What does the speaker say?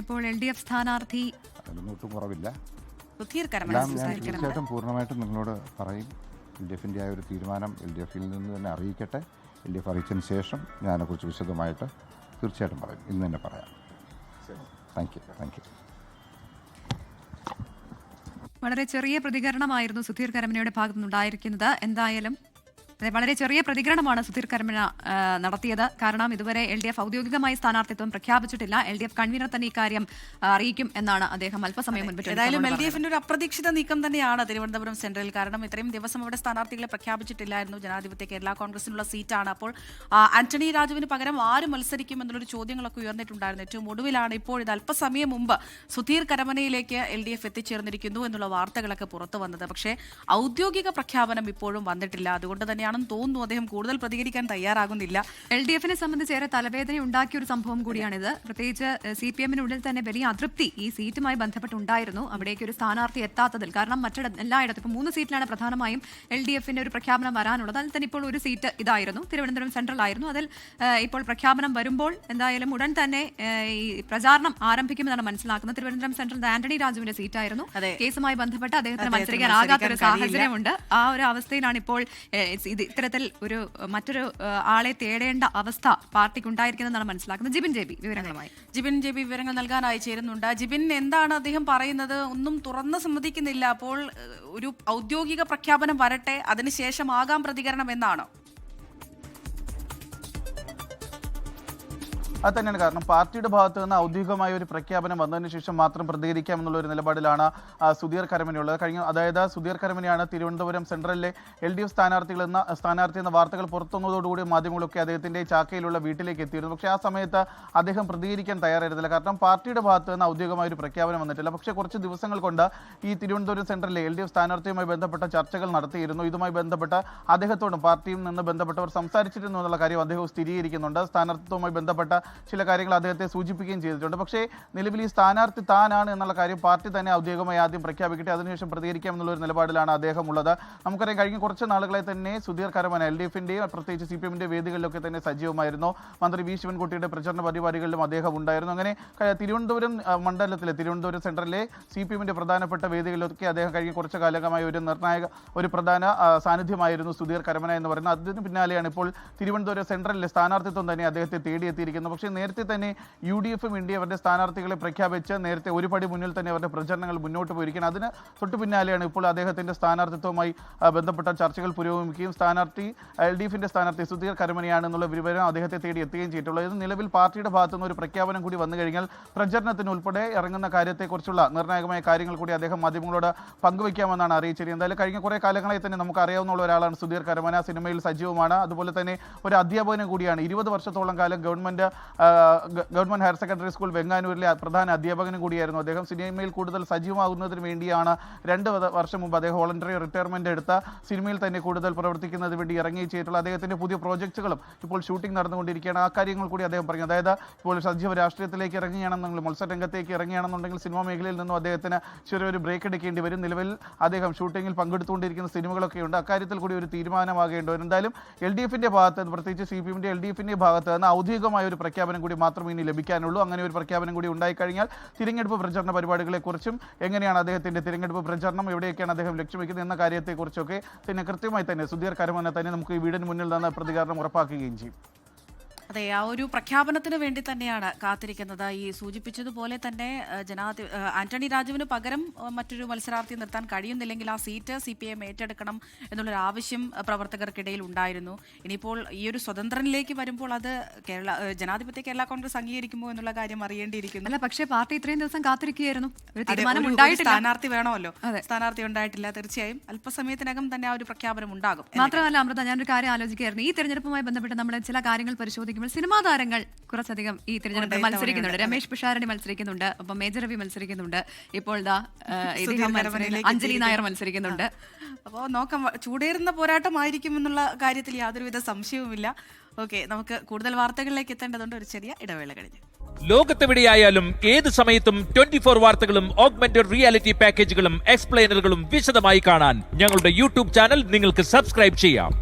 ഇപ്പോൾ LDF സ്ഥാനാർത്ഥി അതിനൊട്ടും കുറവില്ല. ഞാൻ തീർച്ചയായിട്ടും പൂർണ്ണമായിട്ടും നിങ്ങളോട് പറയും. LDFിൻ്റെ ആ ഒരു തീരുമാനം LDFിൽ നിന്ന് തന്നെ അറിയിക്കട്ടെ. LDF അറിയിച്ചതിന് ശേഷം ഞാൻ അതിനെക്കുറിച്ച് വിശദമായിട്ട് തീർച്ചയായിട്ടും പറയും. ഇന്ന് തന്നെ പറയാം. Thank you. വളരെ ചെറിയ പ്രതികരണമായിരുന്നു സുധീർ കരമനയുടെ ഭാഗത്തു നിന്നുണ്ടായിരിക്കുന്നത്. എന്തായാലും വളരെ ചെറിയ പ്രതികരണമാണ് സുധീർ കരമന നടത്തിയത്. കാരണം ഇതുവരെ LDF ഔദ്യോഗികമായി സ്ഥാനാർത്ഥിത്വം പ്രഖ്യാപിച്ചിട്ടില്ല. LDF കൺവീനർ തന്നെ ഇക്കാര്യം അറിയിക്കും എന്നാണ് അദ്ദേഹം അല്പസമയം മുൻപ്. ഏതായാലും LDFിന്റെ ഒരു അപ്രതീക്ഷിത നീക്കം തന്നെയാണ് തിരുവനന്തപുരം സെൻട്രൽ. കാരണം ഇത്രയും ദിവസം അവിടെ സ്ഥാനാർത്ഥികളെ പ്രഖ്യാപിച്ചിട്ടില്ലായിരുന്നു. ജനാധിപത്യ കേരള കോൺഗ്രസിനുള്ള സീറ്റാണ്. അപ്പോൾ ആന്റണി രാജുവിന് പകരം ആര് മത്സരിക്കും എന്നുള്ളൊരു ചോദ്യങ്ങളൊക്കെ ഉയർന്നിട്ടുണ്ടായിരുന്നു. ഏറ്റവും ഒടുവിലാണ് ഇപ്പോൾ ഇത് അല്പസമയം മുമ്പ് സുധീർ കരമനയിലേക്ക് LDF എത്തിച്ചേർന്നിരിക്കുന്നു എന്നുള്ള വാർത്തകളൊക്കെ പുറത്തു വന്നത്. പക്ഷേ ഔദ്യോഗിക പ്രഖ്യാപനം ഇപ്പോഴും വന്നിട്ടില്ല. അതുകൊണ്ട് തന്നെയാണെന്ന് തോന്നുന്നു അദ്ദേഹം കൂടുതൽ പ്രതികരിക്കാൻ തയ്യാറാകുന്നില്ല. LDFിനെ സംബന്ധിച്ച് ഏറെ തലവേദന ഉണ്ടാക്കിയ ഒരു സംഭവം കൂടിയാണിത്. പ്രത്യേകിച്ച് CPMനുള്ളിൽ തന്നെ വലിയ അതൃപ്തി ഈ സീറ്റുമായി ബന്ധപ്പെട്ടുണ്ടായിരുന്നു. അവിടേക്ക് ഒരു സ്ഥാനാർത്ഥി എത്താത്തതിൽ. കാരണം എല്ലായിടത്തും ഇപ്പോൾ 3 സീറ്റിലാണ് പ്രധാനമായും LDFിന്റെ ഒരു പ്രഖ്യാപനം വരാനുള്ളത്. അതിൽ തന്നെ ഇപ്പോൾ ഒരു സീറ്റ് ഇതായിരുന്നു, തിരുവനന്തപുരം സെൻട്രൽ ആയിരുന്നു. അതിൽ ഇപ്പോൾ പ്രഖ്യാപനം വരുമ്പോൾ എന്തായാലും ഉടൻ തന്നെ ഈ പ്രചാരണം ആരംഭിക്കുമെന്നാണ് മനസ്സിലാക്കുന്നത്. തിരുവനന്തപുരം സെൻട്രൽ ആന്റണി രാജുവിന്റെ സീറ്റായിരുന്നു. കേസുമായി ബന്ധപ്പെട്ട് അദ്ദേഹത്തിന് മത്സരിക്കാനാകാത്തൊരു സാഹചര്യമുണ്ട്. ആ ഒരു അവസ്ഥയിലാണ് ഇപ്പോൾ ഇത്തരത്തിൽ മറ്റൊരു ആളെ തേടേണ്ട അവസ്ഥ പാർട്ടിക്ക് ഉണ്ടായിരിക്കുന്നതെന്നാണ് മനസ്സിലാക്കുന്നത്. ജിബിൻ ജെ ബി വിവരങ്ങൾ നൽകാനായി ചേരുന്നുണ്ട്. ജിബിൻ, എന്താണ് അദ്ദേഹം പറയുന്നത്? ഒന്നും തുറന്ന് സമ്മതിക്കുന്നില്ല. അപ്പോൾ ഒരു ഔദ്യോഗിക പ്രഖ്യാപനം വരട്ടെ, അതിനുശേഷം ആകാം പ്രതികരണം എന്നാണോ? അത് തന്നെയാണ്. കാരണം പാർട്ടിയുടെ ഭാഗത്ത് നിന്ന് ഔദ്യോഗികമായ ഒരു പ്രഖ്യാപനം വന്നതിന് ശേഷം മാത്രം പ്രതികരിക്കാമെന്നുള്ള ഒരു നിലപാടിലാണ് സുധീർ കരമനയുള്ളത്. അതായത് സുധീർ കരമനയാണ് തിരുവനന്തപുരം സെൻട്രലിലെ LDF സ്ഥാനാർത്ഥി എന്ന വാർത്തകൾ പുറത്തുവന്നതോടുകൂടി മാധ്യമങ്ങളൊക്കെ അദ്ദേഹത്തിൻ്റെ ചാക്കയിലുള്ള വീട്ടിലേക്ക് എത്തിയിരുന്നു. പക്ഷേ ആ സമയത്ത് അദ്ദേഹം പ്രതികരിക്കാൻ തയ്യാറായിരുന്നില്ല. കാരണം പാർട്ടിയുടെ ഭാഗത്ത് നിന്ന് ഔദ്യോഗികമായ ഒരു പ്രഖ്യാപനം വന്നിട്ടില്ല. പക്ഷേ കുറച്ച് ദിവസങ്ങൾ കൊണ്ട് ഈ തിരുവനന്തപുരം സെൻട്രലിലെ LDF സ്ഥാനാർത്ഥിയുമായി ബന്ധപ്പെട്ട ചർച്ചകൾ നടത്തിയിരുന്നു. ഇതുമായി ബന്ധപ്പെട്ട അദ്ദേഹത്തോടും പാർട്ടിയിൽ നിന്ന് ബന്ധപ്പെട്ടവർ സംസാരിച്ചിരുന്നു എന്നുള്ള കാര്യം അദ്ദേഹം സ്ഥിരീകരിക്കുന്നുണ്ട്. സ്ഥാനാർത്ഥിത്വവുമായി ബന്ധപ്പെട്ട ചില കാര്യങ്ങൾ അദ്ദേഹത്തെ സൂചിപ്പിക്കുകയും ചെയ്തിട്ടുണ്ട്. പക്ഷേ നിലവിൽ ഈ സ്ഥാനാർത്ഥി താനാണ് എന്നുള്ള കാര്യം പാർട്ടി തന്നെ ഔദ്യോഗികമായി ആദ്യം പ്രഖ്യാപിക്കട്ടെ, അതിനുശേഷം പ്രതികരിക്കാം എന്നുള്ള ഒരു നിലപാടിലാണ് അദ്ദേഹം ഉള്ളത്. നമുക്കറിയാം, കഴിഞ്ഞ കുറച്ച് നാളുകളായി തന്നെ സുധീർ കരമന LDFിൻ്റെയും പ്രത്യേകിച്ച് CPMന്റെ വേദികളിലൊക്കെ തന്നെ സജീവമായിരുന്നു. മന്ത്രി വി ശിവൻകുട്ടിയുടെ പ്രചരണ പരിപാടികളിലും അദ്ദേഹം ഉണ്ടായിരുന്നു. അങ്ങനെ തിരുവനന്തപുരം മണ്ഡലത്തിലെ തിരുവനന്തപുരം സെൻട്രലിലെ CPMന്റെ പ്രധാനപ്പെട്ട വേദികളിലൊക്കെ അദ്ദേഹം കഴിഞ്ഞ കുറച്ച് കാലമായി ഒരു പ്രധാന സാന്നിധ്യമായിരുന്നു സുധീർ കരമന എന്ന് പറയുന്നത്. അതിന് പിന്നാലെയാണ് ഇപ്പോൾ തിരുവനന്തപുരം സെൻട്രലിലെ സ്ഥാനാർത്ഥിത്വം തന്നെ അദ്ദേഹത്തെ തേടിയെത്തിയിരിക്കുന്നത്. പക്ഷേ നേരത്തെ തന്നെ UDFും ഇന്ത്യ അവരുടെ സ്ഥാനാർത്ഥികളെ പ്രഖ്യാപിച്ച് നേരത്തെ ഒരു പടി മുന്നിൽ തന്നെ അവരുടെ പ്രചരണങ്ങൾ മുന്നോട്ട് പോയിരിക്കുകയാണ്. അതിന് തൊട്ടു പിന്നാലെയാണ് ഇപ്പോൾ അദ്ദേഹത്തിൻ്റെ സ്ഥാനാർത്ഥിത്വവുമായി ബന്ധപ്പെട്ട ചർച്ചകൾ പുരോഗമിക്കുകയും സ്ഥാനാർത്ഥി LDFിൻ്റെ സ്ഥാനാർത്ഥി സുധീർ കരമനയാണെന്നുള്ള വിവരം അദ്ദേഹത്തെ തേടി എത്തുകയും ചെയ്തിട്ടുള്ളത്. ഇത് നിലവിൽ പാർട്ടിയുടെ ഭാഗത്തുനിന്ന് ഒരു പ്രഖ്യാപനം കൂടി വന്നു കഴിഞ്ഞാൽ പ്രചരണത്തിന് ഉൾപ്പെടെ ഇറങ്ങുന്ന കാര്യത്തെക്കുറിച്ചുള്ള നിർണായകമായ കാര്യങ്ങൾ കൂടി അദ്ദേഹം മാധ്യമങ്ങളോട് പങ്കുവയ്ക്കാമെന്നാണ് അറിയിച്ചത്. എന്തായാലും കഴിഞ്ഞ കുറേ കാലങ്ങളായി തന്നെ നമുക്ക് അറിയാവുന്ന ഒരാളാണ് സുധീർ കരമന. സിനിമയിൽ സജീവമാണ്. അതുപോലെ തന്നെ ഒരു അധ്യാപകനും കൂടിയാണ്. 20 വർഷത്തോളം കാലം ഗവൺമെൻറ് ഹയർ സെക്കൻഡറി സ്കൂൾ വെങ്ങാനൂരിലെ പ്രധാന അധ്യാപകനും കൂടിയായിരുന്നു അദ്ദേഹം. സിനിമയിൽ കൂടുതൽ സജീവമാകുന്നതിന് വേണ്ടിയാണ് 2 വർഷം മുമ്പ് അദ്ദേഹം വോളണ്ടറി റിട്ടയർമെന്റ് എടുത്ത സിനിമയിൽ തന്നെ കൂടുതൽ പ്രവർത്തിക്കുന്നതിന് വേണ്ടി ഇറങ്ങി ചെയ്തിട്ടുള്ള അദ്ദേഹത്തിന്റെ പുതിയ പ്രോജക്റ്റുകളും ഇപ്പോൾ ഷൂട്ടിംഗ് നടന്നുകൊണ്ടിരിക്കുകയാണ്. ആ കാര്യങ്ങൾ കൂടി അദ്ദേഹം പറഞ്ഞു. അതായത് ഇപ്പോൾ സജീവ രാഷ്ട്രീയത്തിലേക്ക് ഇറങ്ങിയാണെന്നുണ്ടെങ്കിൽ മത്സരരംഗത്തേക്ക് ഇറങ്ങിയാണെന്നുണ്ടെങ്കിൽ സിനിമാ മേഖലയിൽ നിന്നും അദ്ദേഹത്തിന് ചെറിയൊരു ബ്രേക്ക് എടുക്കേണ്ടി വരും. നിലവിൽ അദ്ദേഹം ഷൂട്ടിങ്ങിൽ പങ്കെടുത്തുകൊണ്ടിരിക്കുന്ന സിനിമകളൊക്കെ ഉണ്ട്. അക്കാര്യത്തിൽ കൂടി ഒരു തീരുമാനമാകേണ്ടി വരും. എന്തായാലും LDFിന്റെ ഭാഗത്ത് നിന്ന്, പ്രത്യേകിച്ച് CPMന്റെ LDFിന്റെ ഭാഗത്ത് നിന്ന് ഔദ്യോഗികമായ ഒരു പ്രഖ്യാപനം കൂടി മാത്രമേ ഇനി ലഭിക്കാനുള്ളൂ. അങ്ങനെ ഒരു പ്രഖ്യാപനം കൂടി ഉണ്ടായിക്കഴിഞ്ഞാൽ തിരഞ്ഞെടുപ്പ് പ്രചരണ പരിപാടികളെക്കുറിച്ചും എങ്ങനെയാണ് അദ്ദേഹത്തിന്റെ തിരഞ്ഞെടുപ്പ് പ്രചരണം, എവിടെയൊക്കെയാണ് അദ്ദേഹം ലക്ഷ്യം വയ്ക്കുന്നത് എന്ന കാര്യത്തെക്കുറിച്ചൊക്കെ തന്നെ കൃത്യമായി തന്നെ സുധീർ കരമന തന്നെ നമുക്ക് ഈ വീടിന് മുന്നിൽ നിന്ന് പ്രതികരണം ഉറപ്പാക്കുകയും ചെയ്യും. അതെ, ആ ഒരു പ്രഖ്യാപനത്തിന് വേണ്ടി തന്നെയാണ് കാത്തിരിക്കുന്നത്. ഈ സൂചിപ്പിച്ചതുപോലെ തന്നെ ആന്റണി രാജുവിന് പകരം മറ്റൊരു മത്സരാർത്ഥി നിർത്താൻ കഴിയുന്നില്ലെങ്കിൽ ആ സീറ്റ് CPM ഏറ്റെടുക്കണം എന്നുള്ളൊരു ആവശ്യം പ്രവർത്തകർക്കിടയിൽ ഉണ്ടായിരുന്നു. ഇനിയിപ്പോൾ ഈ ഒരു സ്വതന്ത്രനിലേക്ക് വരുമ്പോൾ അത് ജനാധിപത്യ കേരള കോൺഗ്രസ് അംഗീകരിക്കുമോ എന്നുള്ള കാര്യം അറിയേണ്ടിയിരിക്കുന്നു. അല്ല, പക്ഷേ പാർട്ടി ഇത്രയും ദിവസം കാത്തിരിക്കുകയായിരുന്നു. സ്ഥാനാർത്ഥി വേണമല്ലോ, സ്ഥാനാർത്ഥി ഉണ്ടായിട്ടില്ല. തീർച്ചയായും അല്പസമയത്തിനകം തന്നെ ആ ഒരു പ്രഖ്യാപനം ഉണ്ടാകും. മാത്രമല്ല അമൃത, ഞാനൊരു കാര്യം ആലോചിക്കുകയായിരുന്നു. ഈ തെരഞ്ഞെടുപ്പുമായി ബന്ധപ്പെട്ട് നമ്മൾ ചില കാര്യങ്ങൾ പരിശോധിക്കും. സിനിമാ താരങ്ങൾ കുറച്ചധികം ഈ തിരഞ്ഞെടുപ്പിൽ മത്സരിക്കുന്നുണ്ട്. രമേശ് പിഷാരടി മത്സരിക്കുന്നുണ്ട്, അപ്പം മേജർ രവി മത്സരിക്കുന്നുണ്ട്, ഇപ്പോൾ അഞ്ജലി നായർ മത്സരിക്കുന്നുണ്ട്. അപ്പോൾ നോക്കാം, ചൂടേറുന്ന പോരാട്ടമായിരിക്കും എന്നുള്ള കാര്യത്തിൽ യാതൊരുവിധ സംശയവുമില്ല. ഓക്കെ, നമുക്ക് കൂടുതൽ വാർത്തകളിലേക്ക് എത്തേണ്ടതുണ്ട്. ഒരു ചെറിയ ഇടവേള കഴിഞ്ഞ് ലോകത്തെവിടെയായാലും ഏത് സമയത്തും 24 വാർത്തകളും ഓഗ്മെന്റഡ് റിയാലിറ്റി പാക്കേജുകളും എക്സ്പ്ലെയിനറുകളും വിശദമായി കാണാൻ ഞങ്ങളുടെ യൂട്യൂബ് ചാനൽ നിങ്ങൾക്ക് സബ്സ്ക്രൈബ് ചെയ്യാം.